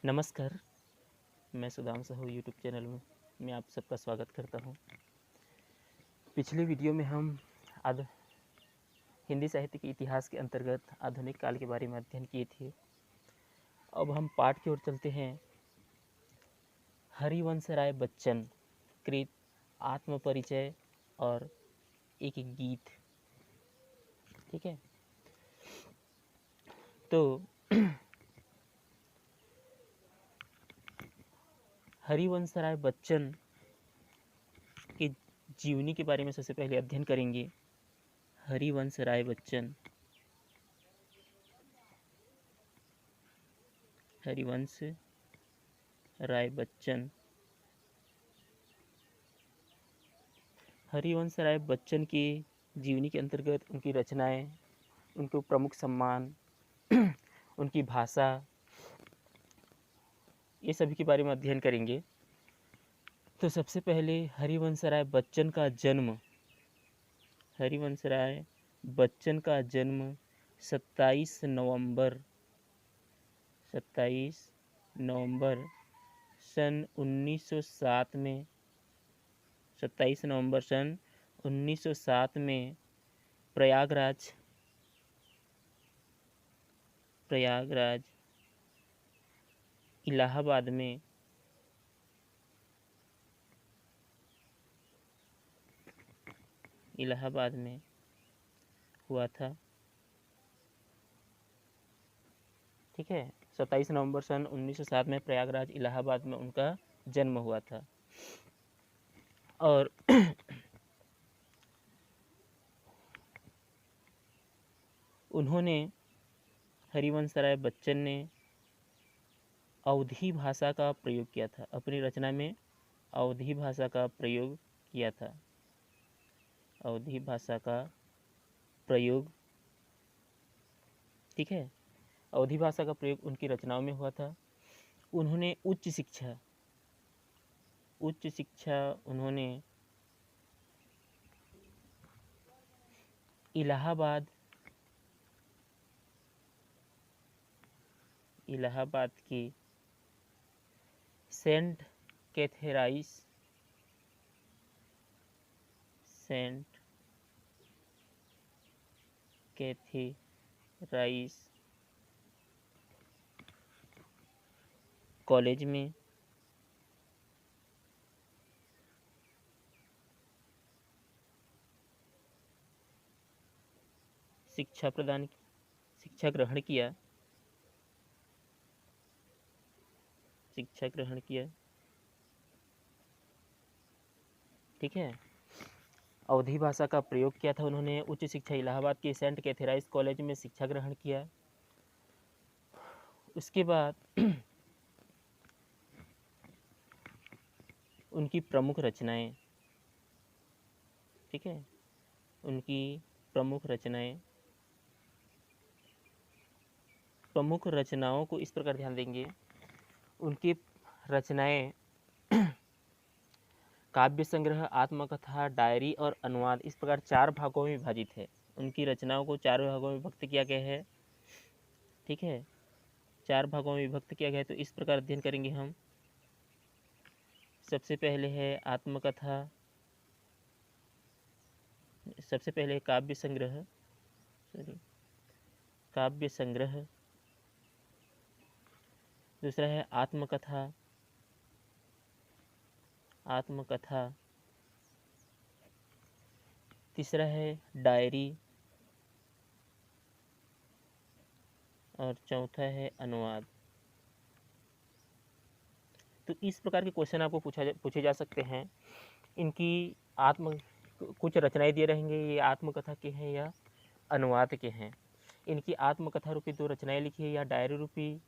नमस्कार, मैं Sudam Sahu YouTube channel में मैं आप सबका स्वागत करता हूँ। पिछले वीडियो में हम आध हिंदी साहित्य के इतिहास के अंतर्गत आधुनिक काल के बारे में अध्ययन किए थे। अब हम पाठ की ओर चलते हैं। हरिवंश राय बच्चन कृत आत्मपरिचय और एक गीत। ठीक है, तो हरिवंश राय बच्चन की जीवनी के बारे में सबसे पहले अध्ययन करेंगे। हरिवंश राय बच्चन, हरिवंश राय बच्चन। हरिवंश राय बच्चन की जीवनी के अंतर्गत उनकी रचनाएं, उनको प्रमुख सम्मान, उनकी भाषा, ये सभी के बारे में अध्ययन करेंगे। तो सबसे पहले हरिवंश राय बच्चन का जन्म। हरिवंश राय बच्चन का जन्म 27 नवंबर सन 1907 में 27 नवंबर सन 1907 में प्रयागराज इलाहाबाद में हुआ था। ठीक है, 27 नवंबर सन 1907 में प्रयागराज इलाहाबाद में उनका जन्म हुआ था। और उन्होंने, हरिवंश राय बच्चन ने अवधी भाषा का प्रयोग किया था। अपनी रचना में अवधी भाषा का प्रयोग किया था। अवधी भाषा का प्रयोग, ठीक है, अवधी भाषा का प्रयोग उनकी रचनाओं में हुआ था। उन्होंने उच्च शिक्षा उन्होंने इलाहाबाद की सेंट कैथेराइस कॉलेज में शिक्षा ग्रहण किया। ठीक है, अवधी भाषा का प्रयोग किया था उन्होंने। उच्च शिक्षा इलाहाबाद के सेंट कैथेराइस कॉलेज में शिक्षा ग्रहण किया। उसके बाद उनकी प्रमुख रचनाएं, ठीक है, उनकी प्रमुख रचनाओं को इस प्रकार ध्यान देंगे। उनकी रचनाएं काव्य संग्रह, आत्मकथा, डायरी और अनुवाद, इस प्रकार 4 भागों में विभाजित है। उनकी रचनाओं को 4 भागों में विभक्त किया गया है। ठीक है, 4 भागों में विभक्त किया गया है। तो इस प्रकार अध्ययन करेंगे हम। सबसे पहले है आत्मकथा, सबसे पहले काव्य संग्रह, दूसरा है आत्मकथा, तीसरा है डायरी और चौथा है अनुवाद। तो इस प्रकार के क्वेश्चन आपको पूछे जा सकते हैं। इनकी कुछ रचनाएं दिए रहेंगे, ये आत्मकथा के हैं या अनुवाद के हैं। इनकी आत्मकथा रूपी 2 रचनाएं लिखी है या डायरी रूपी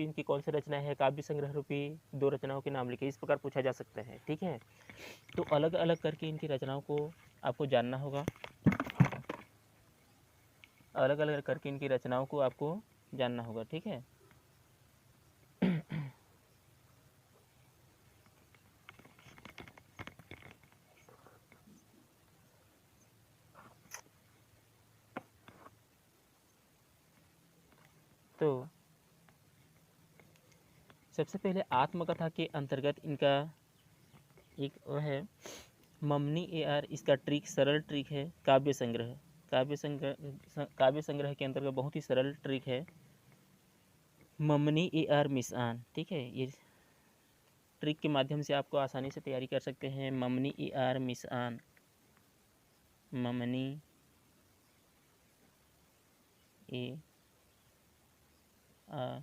इनकी कौन सी रचना है, काव्य संग्रह रूपी 2 रचनाओं के नाम लिखे, इस प्रकार पूछा जा सकता है। ठीक है, तो अलग अलग करके इनकी रचनाओं को आपको जानना होगा। ठीक है, तो सबसे पहले आत्मकथा के अंतर्गत इनका एक वो है ममनी ए आर, इसका ट्रिक सरल ट्रिक है काव्य संग्रह। काव्य संग्रह के अंतर्गत बहुत ही सरल ट्रिक है ममनी ए आर मिसान। ठीक है, ये ट्रिक के माध्यम से आपको आसानी से तैयारी कर सकते हैं। ममनी ए आर मिसान, ममनी ए आ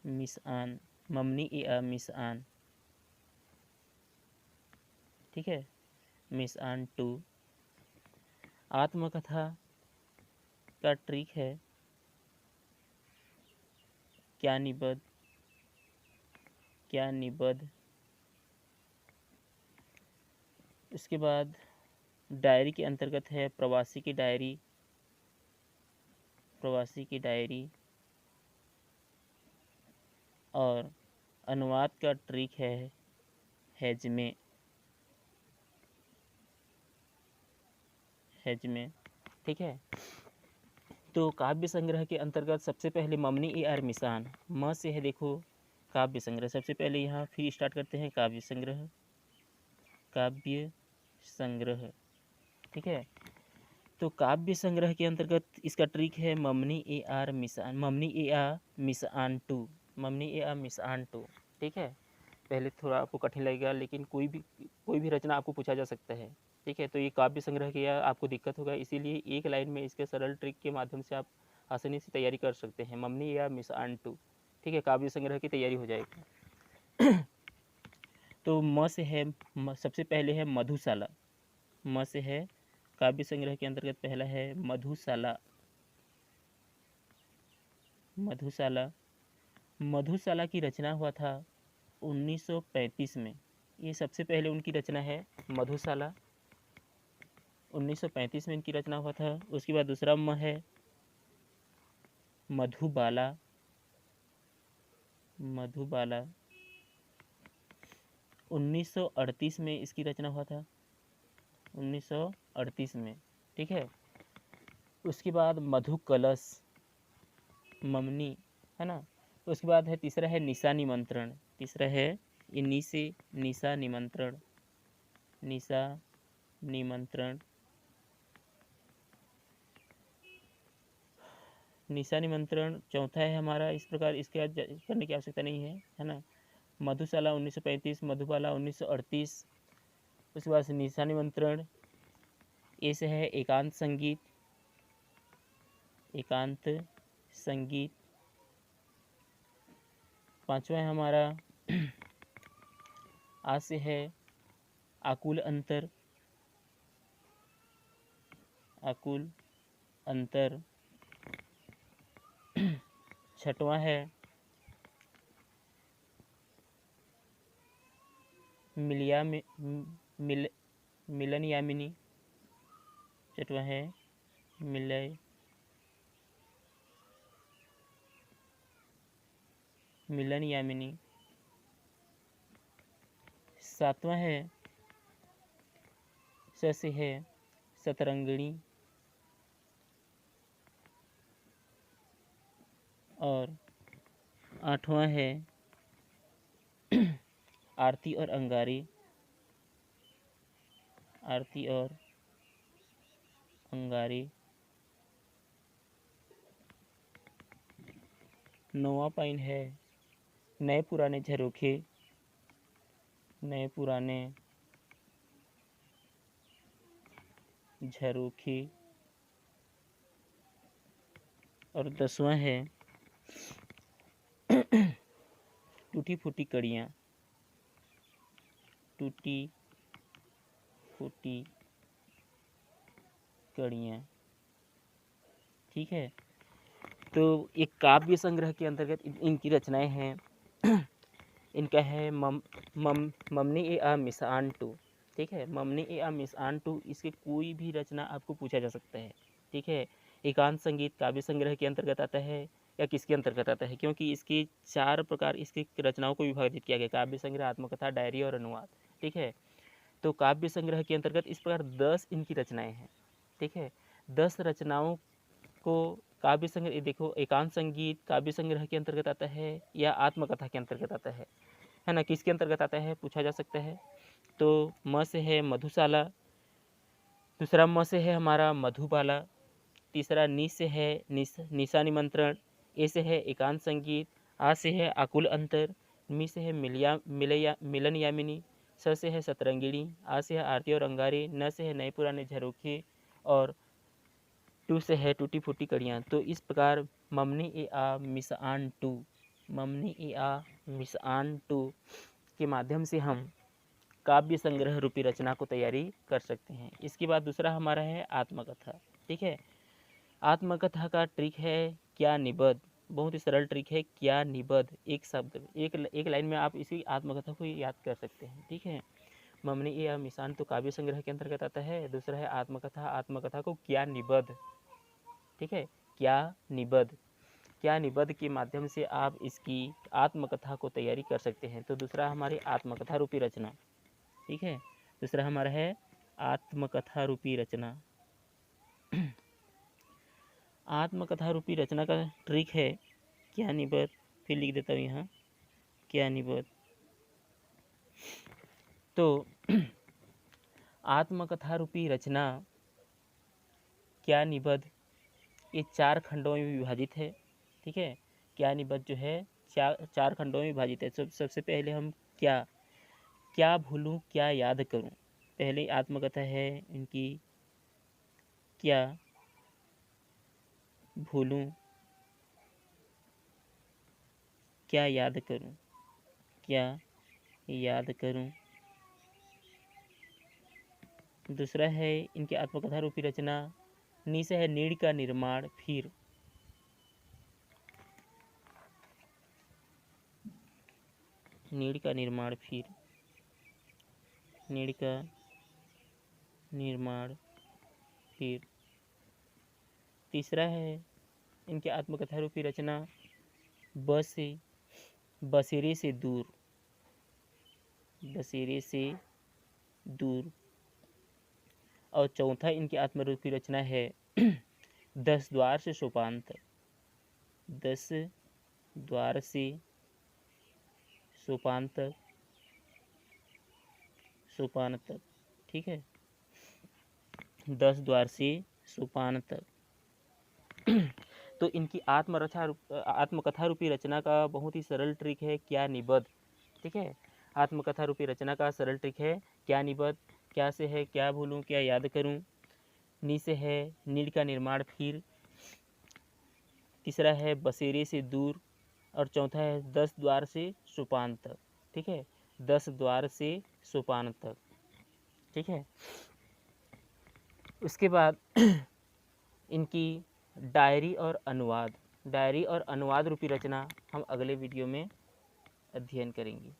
मिसान, ममनी ए आ मिसान। ठीक है, मिसान 2। आत्मकथा का ट्रिक है क्या निबद्ध, क्या निबद्ध। उसके बाद डायरी के अंतर्गत है प्रवासी की डायरी, प्रवासी की डायरी। और अनुवाद का ट्रिक है हेजमे, हेजमे। ठीक है, तो काव्य संग्रह के अंतर्गत सबसे पहले ममनी ए आर मिसान, म से है देखो काव्य संग्रह। सबसे पहले यहाँ फिर स्टार्ट करते हैं काव्य संग्रह, काव्य संग्रह। ठीक है, तो काव्य संग्रह के अंतर्गत इसका ट्रिक है ममनी ए आर मिसान, ममनी ए आ मिसान 2, ममनी ए आ मिसान 2। ठीक है, पहले थोड़ा आपको कठिन लगेगा, लेकिन कोई भी रचना आपको पूछा जा सकता है। ठीक है, तो ये काव्य संग्रह किया आपको दिक्कत होगा, इसीलिए एक लाइन में इसके सरल ट्रिक के माध्यम से आप आसानी से तैयारी कर सकते हैं। ममनी या मिसान 2। ठीक है, काव्य संग्रह की तैयारी हो जाएगी। तो म से है, सबसे पहले है मधुशाला। म से है काव्य संग्रह के अंतर्गत पहला है मधुशाला, मधुशाला। मधुशाला की रचना हुआ था 1935 में। ये सबसे पहले उनकी रचना है मधुशाला, 1935 में इनकी रचना हुआ था। उसके बाद दूसरा म है मधुबाला, मधुबाला 1938 में इसकी रचना हुआ था, 1938 में। ठीक है, उसके बाद मधु कलश, ममनी, है ना। उसके बाद है तीसरा है निशा निमंत्रण, तीसरा है ये नी से निशा निमंत्रण, निशा निमंत्रण, निशा निमंत्रण चौथा है हमारा। इस प्रकार इसके बाद करने की आवश्यकता नहीं है ना। मधुशाला 1935, मधुबाला 1938। उसके बाद से निशा निमंत्रण। ए से है एकांत संगीत, एकांत संगीत। पांचवा है हमारा आ से है आकुल अंतर, आकुल अंतर। छठवां है मिलन यामिनी, छठवां है मिलन यामिनी। सातवां है स से है सतरंगिणी। और आठवां है आरती और अंगारी, आरती और अंगारी। नौवां पॉइंट है नए पुराने झरोखे, नए पुराने झरोखे। और 10वां है टूटी फूटी कड़ियाँ, टूटी फूटी कड़ियाँ। ठीक है, तो एक काव्य संग्रह के अंतर्गत इनकी रचनाएं हैं। इनका है ममनी ए आ मिसान 2। ठीक है, ममनी ए आ मिसान 2, इसके कोई भी रचना आपको पूछा जा सकता है। ठीक है, एकांत संगीत काव्य संग्रह के अंतर्गत आता है या किसके अंतर्गत आता है, क्योंकि इसके 4 प्रकार इसकी रचनाओं को विभाजित किया गया, काव्य संग्रह, आत्मकथा, डायरी और अनुवाद। ठीक है, तो काव्य संग्रह के अंतर्गत इस प्रकार 10 इनकी रचनाएं हैं। ठीक है, 10 रचनाओं को काव्य संग्रह, देखो एकांत संगीत काव्य संग्रह के अंतर्गत आता है या आत्मकथा के अंतर्गत आता है ना, किसके अंतर्गत आता है पूछा जा सकता है। तो म से है मधुशाला, दूसरा म से है हमारा मधुबाला, तीसरा नि से है निशा निमंत्रण, ए से है एकांत संगीत, आ से है आकुल अंतर, मी से है मिलन यामिनी, स से है सतरंगिणी, आ से है आरती और अंगारे, न से है नए पुराने झरोखे, और टू से है टूटी फूटी कड़ियाँ। तो इस प्रकार ममनी ए आ मिसान टू, ममनी ए आ मिसान टू के माध्यम से हम काव्य संग्रह रूपी रचना को तैयारी कर सकते हैं। इसके बाद दूसरा हमारा है आत्मकथा। ठीक है, आत्मकथा का ट्रिक है क्या निबद्ध, बहुत ही सरल ट्रिक है क्या निबद्ध, एक शब्द एक लाइन में आप इसी आत्मकथा को याद कर सकते हैं। ठीक है, ममनी ए मिसान तो काव्य संग्रह के अंतर्गत आता है, दूसरा है आत्मकथा, आत्मकथा को क्या निबद्ध। ठीक है, क्या निबद्ध, क्या निबद्ध के माध्यम से आप इसकी आत्मकथा को तैयारी कर सकते हैं। तो दूसरा हमारी आत्मकथा रूपी रचना। ठीक है, दूसरा हमारा है आत्मकथा रूपी रचना। आत्मकथा रूपी रचना का ट्रिक है क्या निबद्ध, फिर लिख देता हूँ यहाँ क्या निबद्ध। तो आत्मकथा रूपी रचना क्या निबद्ध ये 4 खंडों में विभाजित है। ठीक है, क्या निबद्ध जो है चार खंडों में विभाजित है। सबसे पहले हम क्या भूलूं क्या याद करूं, पहले आत्मकथा है इनकी क्या भूलूं क्या याद करूं, क्या याद करूं। दूसरा है इनकी आत्मकथा रूपी रचना नी से है नीड़ का निर्माण, फिर नीड़ का निर्माण, फिर नीड़ का निर्माण, फिर। तीसरा है इनकी आत्मकथा रूपी रचना बसेरे से दूर, बसेरे से दूर। और चौथा इनकी आत्मरूपी रचना है 10 द्वार से सोपान तक, 10 द्वार से सोपान तक, सोपान तक। ठीक है, 10 द्वार से सोपान तक। तो इनकी आत्मकथा रूपी रचना का बहुत ही सरल ट्रिक है क्या निबद्ध। ठीक है, आत्मकथा रूपी रचना का सरल ट्रिक है क्या निबद्ध। क्या से है क्या भूलूं क्या याद करूं, नी से है नीड़ का निर्माण, फिर। तीसरा है बसेरे से दूर, और चौथा है 10 द्वार से सोपान तक। ठीक है, 10 द्वार से सोपान तक। ठीक है, उसके बाद इनकी डायरी और अनुवाद रूपी रचना हम अगले वीडियो में अध्ययन करेंगे।